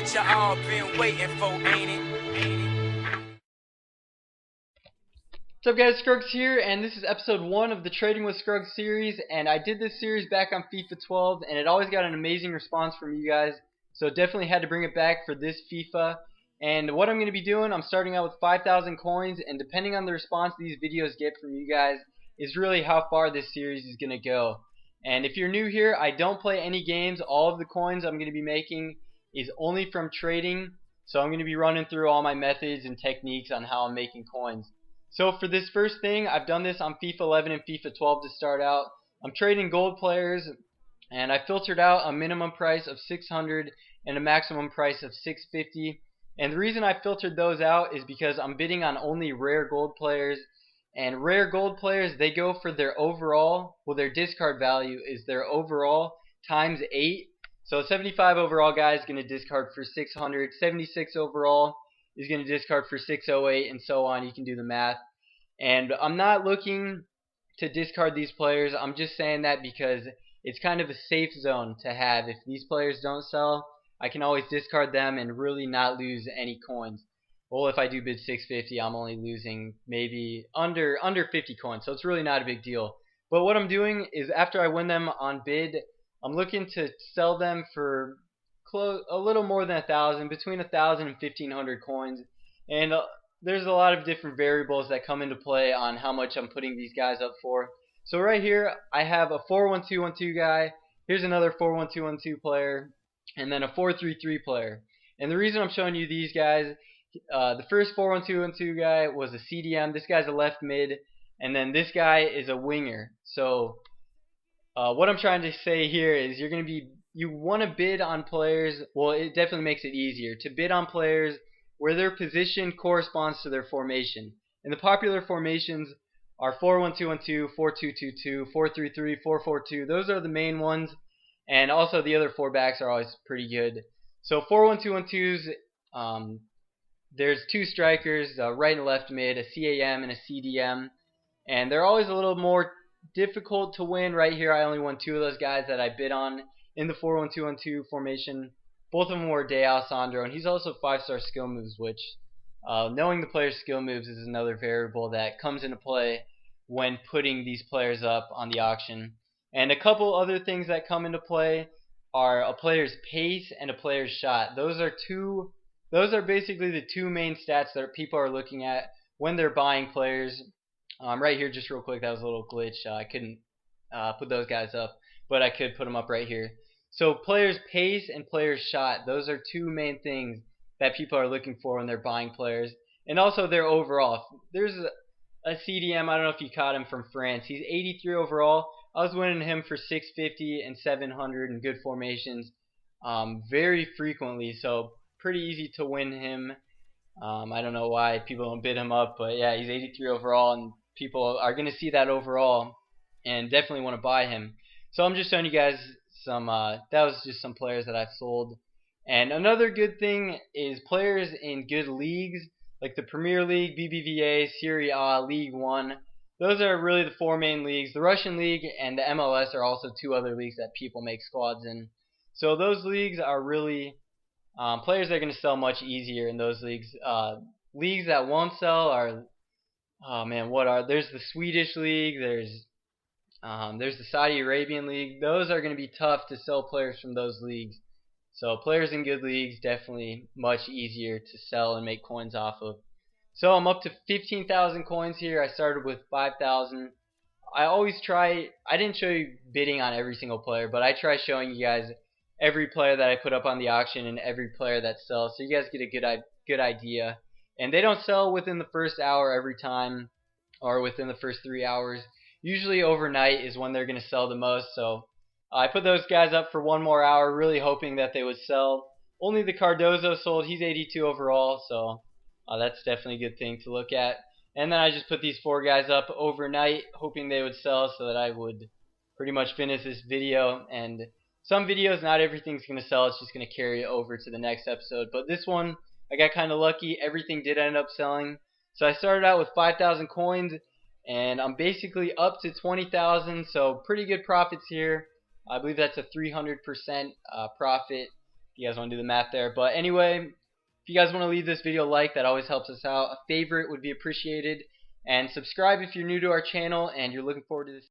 what you all been waiting for, ain't it? What's up guys, Scruggs here, and this is episode 1 of the Trading with Scruggs series, and I did this series back on FIFA 12, and it always got an amazing response from you guys, so definitely had to bring it back for this FIFA. And what I'm going to be doing, I'm starting out with 5,000 coins, and depending on the response these videos get from you guys is really how far this series is going to go. And if you're new here, I don't play any games. All of the coins I'm going to be making is only from trading, so I'm going to be running through all my methods and techniques on how I'm making coins. So for this first thing, I've done this on FIFA 11 and FIFA 12 to start out. I'm trading gold players, and I filtered out a minimum price of 600 and a maximum price of 650. And the reason I filtered those out is because I'm bidding on only rare gold players. And rare gold players, they go for their overall, well, their discard value is their overall times 8. So 75 overall guy is going to discard for 600, 76 overall is going to discard for 608, and so on. You can do the math. And I'm not looking to discard these players. I'm just saying that because it's kind of a safe zone to have. If these players don't sell, I can always discard them and really not lose any coins. Well, if I do bid 650, I'm only losing maybe under 50 coins, so it's really not a big deal. But what I'm doing is after I win them on bid, I'm looking to sell them for a little more than 1,000, between 1,000 and 1,500 coins. And there's a lot of different variables that come into play on how much I'm putting these guys up for. So right here I have a 4-1-2-1-2 guy. Here's another 4-1-2-1-2 player, and then a 4-3-3 player. And the reason I'm showing you these guys, the first 4-1-2-1-2 guy was a CDM. This guy's a left mid, and then this guy is a winger. So what I'm trying to say here is you want to bid on players. Well, it definitely makes it easier to bid on players where their position corresponds to their formation. And the popular formations are 4-1-2-1-2, 4-2-2-2, 4-3-3, 4-4-2. Those are the main ones, and also the other 4 backs are always pretty good. So 4-1-2-1-2s, there's 2 strikers, right and left mid, a CAM and a CDM, and they're always a little more difficult to win. Right here I only won 2 of those guys that I bid on in the 4-1-2-1-2 formation. Both of them were Deao Sandro, and he's also 5-star skill moves, which knowing the player's skill moves is another variable that comes into play when putting these players up on the auction. And a couple other things that come into play are a player's pace and a player's shot. Those are basically the 2 main stats that people are looking at when they're buying players. Right here, just real quick, that was a little glitch. I couldn't put those guys up, but I could put them up right here. So players' pace and players' shot, those are 2 main things that people are looking for when they're buying players. And also their overall. There's a CDM, I don't know if you caught him, from France. He's 83 overall. I was winning him for 650 and 700 in good formations very frequently, so pretty easy to win him. I don't know why people don't bid him up, but yeah, he's 83 overall, and people are going to see that overall and definitely want to buy him. So I'm just showing you guys some, that was just some players that I've sold. And another good thing is players in good leagues, like the Premier League, BBVA, Serie A, League One. Those are really the 4 main leagues. The Russian League and the MLS are also 2 other leagues that people make squads in. So those leagues are really, players that are going to sell much easier in those leagues. Leagues that won't sell are, oh man, there's the Swedish League, there's the Saudi Arabian League. Those are going to be tough to sell players from those leagues. So players in good leagues, definitely much easier to sell and make coins off of. So I'm up to 15,000 coins here. I started with 5,000. I always try, I didn't show you bidding on every single player, but I try showing you guys every player that I put up on the auction and every player that sells, so you guys get a good idea. And they don't sell within the first hour every time, or within the first 3 hours. Usually overnight is when they're going to sell the most, so I put those guys up for 1 more hour, really hoping that they would sell. Only the Cardozo sold. He's 82 overall, so that's definitely a good thing to look at. And then I just put these 4 guys up overnight, hoping they would sell so that I would pretty much finish this video. And some videos, not everything's going to sell. It's just going to carry it over to the next episode. But this one, I got kind of lucky. Everything did end up selling. So I started out with 5,000 coins, and I'm basically up to 20,000, so pretty good profits here. I believe that's a 300% profit you guys want to do the math there. But anyway, if you guys want to leave this video a like, that always helps us out. A favorite would be appreciated. And subscribe if you're new to our channel and you're looking forward to this.